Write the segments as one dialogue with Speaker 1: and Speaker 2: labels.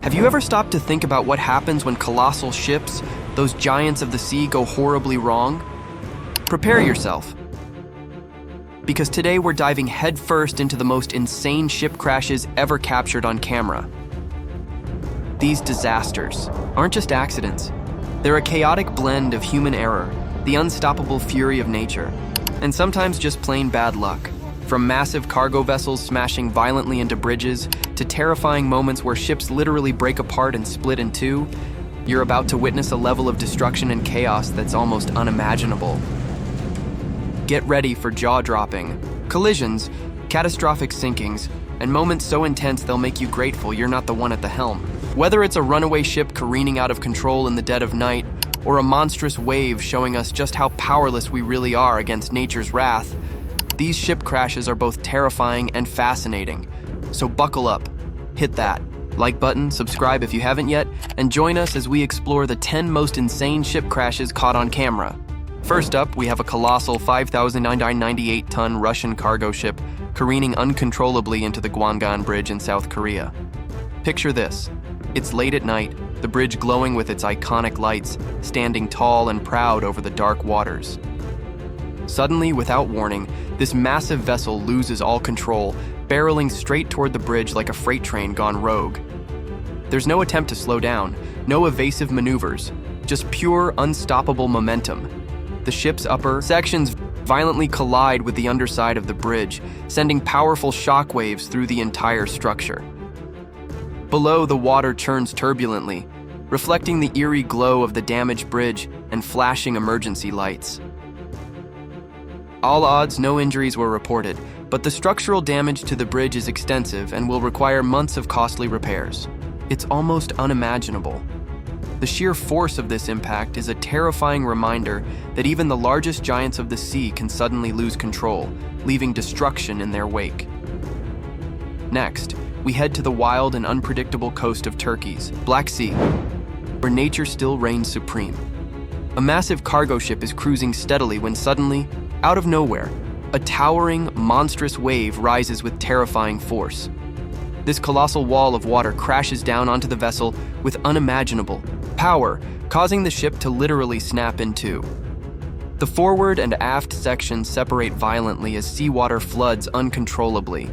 Speaker 1: Have you ever stopped to think about what happens when colossal ships, those giants of the sea, go horribly wrong? Prepare yourself, because today we're diving headfirst into the most insane ship crashes ever captured on camera. These disasters aren't just accidents. They're a chaotic blend of human error, the unstoppable fury of nature, and sometimes just plain bad luck. From massive cargo vessels smashing violently into bridges to terrifying moments where ships literally break apart and split in two, you're about to witness a level of destruction and chaos that's almost unimaginable. Get ready for jaw-dropping collisions, catastrophic sinkings, and moments so intense they'll make you grateful you're not the one at the helm. Whether it's a runaway ship careening out of control in the dead of night, or a monstrous wave showing us just how powerless we really are against nature's wrath, these ship crashes are both terrifying and fascinating. So buckle up, hit that like button, subscribe if you haven't yet, and join us as we explore the 10 most insane ship crashes caught on camera. First up, we have a colossal 5,998-ton Russian cargo ship careening uncontrollably into the Gwangan Bridge in South Korea. Picture this. It's late at night, the bridge glowing with its iconic lights, standing tall and proud over the dark waters. Suddenly, without warning, this massive vessel loses all control, barreling straight toward the bridge like a freight train gone rogue. There's no attempt to slow down, no evasive maneuvers, just pure, unstoppable momentum. The ship's upper sections violently collide with the underside of the bridge, sending powerful shockwaves through the entire structure. Below, the water churns turbulently, reflecting the eerie glow of the damaged bridge and flashing emergency lights. All odds, no injuries were reported, but the structural damage to the bridge is extensive and will require months of costly repairs. It's almost unimaginable. The sheer force of this impact is a terrifying reminder that even the largest giants of the sea can suddenly lose control, leaving destruction in their wake. Next, we head to the wild and unpredictable coast of Turkey's Black Sea, where nature still reigns supreme. A massive cargo ship is cruising steadily when suddenly, out of nowhere, a towering, monstrous wave rises with terrifying force. This colossal wall of water crashes down onto the vessel with unimaginable power, causing the ship to literally snap in two. The forward and aft sections separate violently as seawater floods uncontrollably.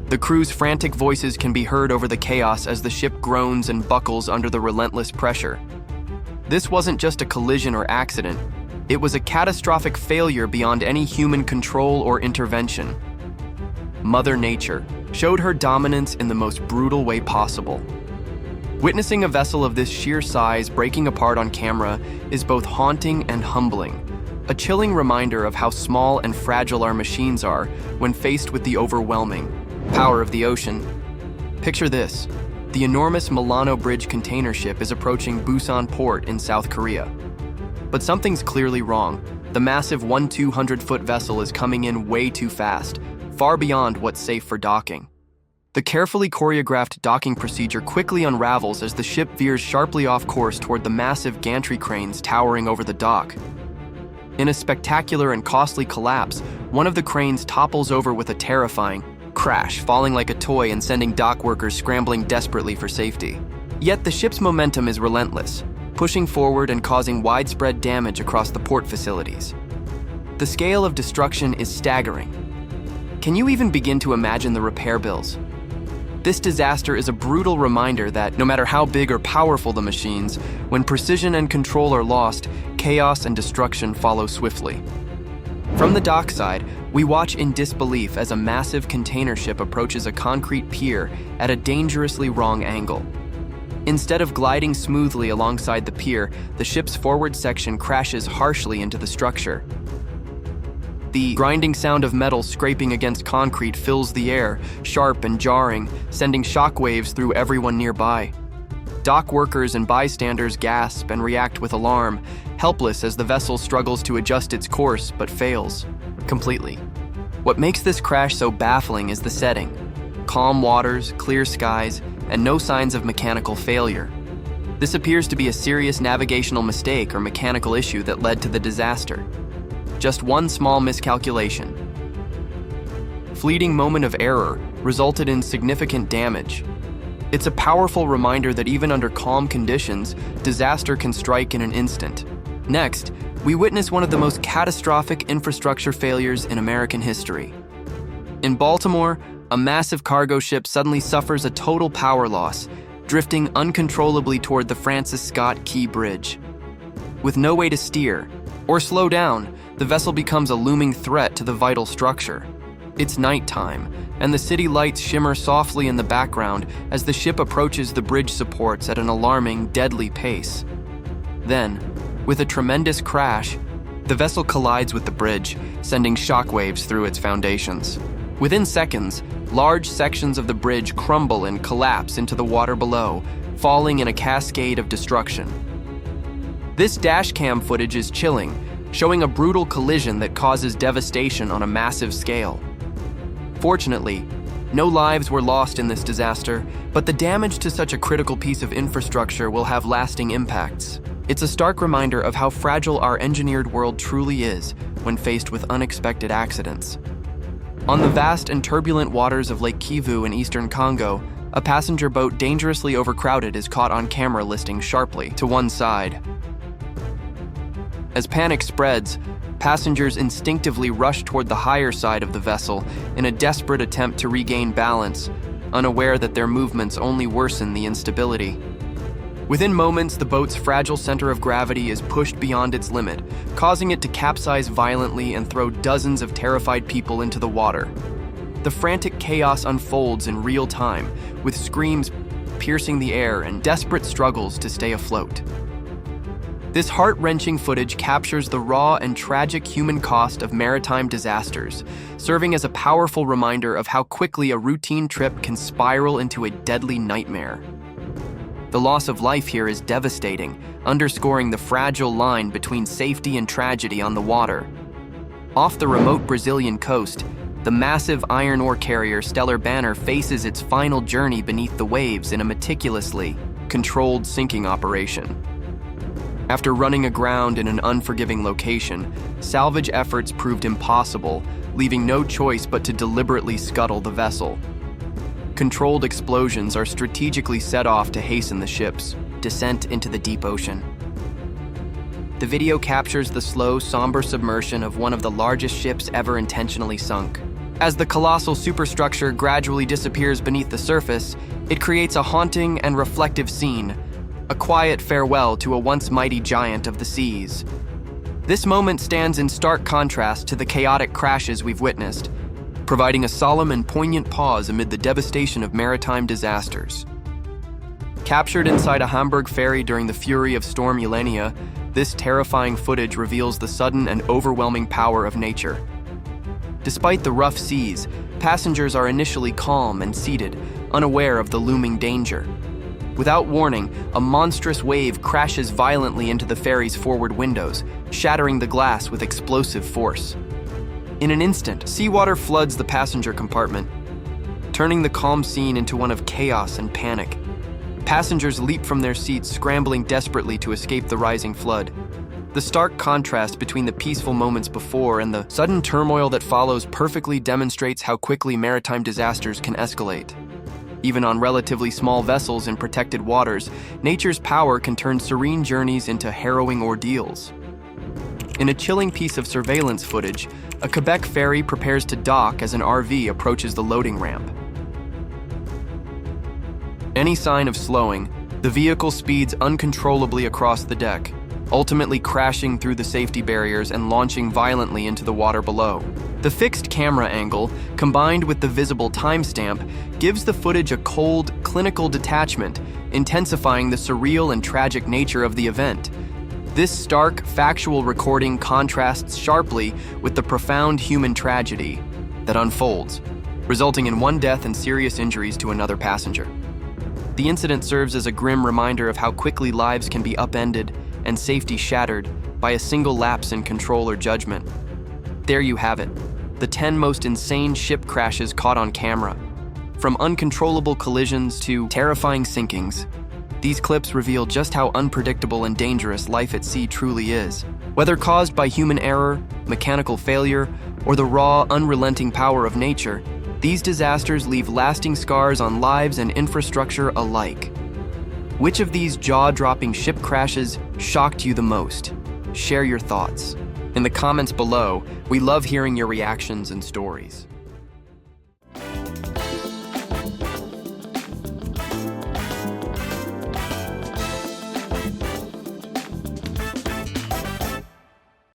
Speaker 1: The crew's frantic voices can be heard over the chaos as the ship groans and buckles under the relentless pressure. This wasn't just a collision or accident. It was a catastrophic failure beyond any human control or intervention. Mother Nature showed her dominance in the most brutal way possible. Witnessing a vessel of this sheer size breaking apart on camera is both haunting and humbling, a chilling reminder of how small and fragile our machines are when faced with the overwhelming power of the ocean. Picture this. The enormous Milano Bridge container ship is approaching Busan Port in South Korea. But something's clearly wrong. The massive 200-foot vessel is coming in way too fast, far beyond what's safe for docking. The carefully choreographed docking procedure quickly unravels as the ship veers sharply off course toward the massive gantry cranes towering over the dock. In a spectacular and costly collapse, one of the cranes topples over with a terrifying crash, falling like a toy and sending dock workers scrambling desperately for safety. Yet the ship's momentum is relentless, pushing forward and causing widespread damage across the port facilities. The scale of destruction is staggering. Can you even begin to imagine the repair bills? This disaster is a brutal reminder that no matter how big or powerful the machines, when precision and control are lost, chaos and destruction follow swiftly. From the dockside, we watch in disbelief as a massive container ship approaches a concrete pier at a dangerously wrong angle. Instead of gliding smoothly alongside the pier, the ship's forward section crashes harshly into the structure. The grinding sound of metal scraping against concrete fills the air, sharp and jarring, sending shockwaves through everyone nearby. Dock workers and bystanders gasp and react with alarm, helpless as the vessel struggles to adjust its course but fails completely. What makes this crash so baffling is the setting. Calm waters, clear skies, and no signs of mechanical failure. This appears to be a serious navigational mistake or mechanical issue that led to the disaster. Just one small miscalculation. Fleeting moment of error resulted in significant damage. It's a powerful reminder that even under calm conditions, disaster can strike in an instant. Next, we witness one of the most catastrophic infrastructure failures in American history. In Baltimore, a massive cargo ship suddenly suffers a total power loss, drifting uncontrollably toward the Francis Scott Key Bridge. With no way to steer or slow down, the vessel becomes a looming threat to the vital structure. It's nighttime, and the city lights shimmer softly in the background as the ship approaches the bridge supports at an alarming, deadly pace. Then, with a tremendous crash, the vessel collides with the bridge, sending shockwaves through its foundations. Within seconds, large sections of the bridge crumble and collapse into the water below, falling in a cascade of destruction. This dashcam footage is chilling, showing a brutal collision that causes devastation on a massive scale. Fortunately, no lives were lost in this disaster, but the damage to such a critical piece of infrastructure will have lasting impacts. It's a stark reminder of how fragile our engineered world truly is when faced with unexpected accidents. On the vast and turbulent waters of Lake Kivu in eastern Congo, a passenger boat dangerously overcrowded is caught on camera listing sharply to one side. As panic spreads, passengers instinctively rush toward the higher side of the vessel in a desperate attempt to regain balance, unaware that their movements only worsen the instability. Within moments, the boat's fragile center of gravity is pushed beyond its limit, causing it to capsize violently and throw dozens of terrified people into the water. The frantic chaos unfolds in real time, with screams piercing the air and desperate struggles to stay afloat. This heart-wrenching footage captures the raw and tragic human cost of maritime disasters, serving as a powerful reminder of how quickly a routine trip can spiral into a deadly nightmare. The loss of life here is devastating, underscoring the fragile line between safety and tragedy on the water. Off the remote Brazilian coast, the massive iron ore carrier Stellar Banner faces its final journey beneath the waves in a meticulously controlled sinking operation. After running aground in an unforgiving location, salvage efforts proved impossible, leaving no choice but to deliberately scuttle the vessel. Controlled explosions are strategically set off to hasten the ship's descent into the deep ocean. The video captures the slow, somber submersion of one of the largest ships ever intentionally sunk. As the colossal superstructure gradually disappears beneath the surface, it creates a haunting and reflective scene, a quiet farewell to a once mighty giant of the seas. This moment stands in stark contrast to the chaotic crashes we've witnessed, providing a solemn and poignant pause amid the devastation of maritime disasters. Captured inside a Hamburg ferry during the fury of Storm Eulenia, this terrifying footage reveals the sudden and overwhelming power of nature. Despite the rough seas, passengers are initially calm and seated, unaware of the looming danger. Without warning, a monstrous wave crashes violently into the ferry's forward windows, shattering the glass with explosive force. In an instant, seawater floods the passenger compartment, turning the calm scene into one of chaos and panic. Passengers leap from their seats, scrambling desperately to escape the rising flood. The stark contrast between the peaceful moments before and the sudden turmoil that follows perfectly demonstrates how quickly maritime disasters can escalate. Even on relatively small vessels in protected waters, nature's power can turn serene journeys into harrowing ordeals. In a chilling piece of surveillance footage, a Quebec ferry prepares to dock as an RV approaches the loading ramp. Any sign of slowing, the vehicle speeds uncontrollably across the deck, ultimately crashing through the safety barriers and launching violently into the water below. The fixed camera angle, combined with the visible timestamp, gives the footage a cold, clinical detachment, intensifying the surreal and tragic nature of the event. This stark, factual recording contrasts sharply with the profound human tragedy that unfolds, resulting in one death and serious injuries to another passenger. The incident serves as a grim reminder of how quickly lives can be upended and safety shattered by a single lapse in control or judgment. There you have it, the 10 most insane ship crashes caught on camera. From uncontrollable collisions to terrifying sinkings, these clips reveal just how unpredictable and dangerous life at sea truly is. Whether caused by human error, mechanical failure, or the raw, unrelenting power of nature, These disasters leave lasting scars on lives and infrastructure alike. Which of these jaw-dropping ship crashes shocked you the most? Share your thoughts. In the comments below, we love hearing your reactions and stories.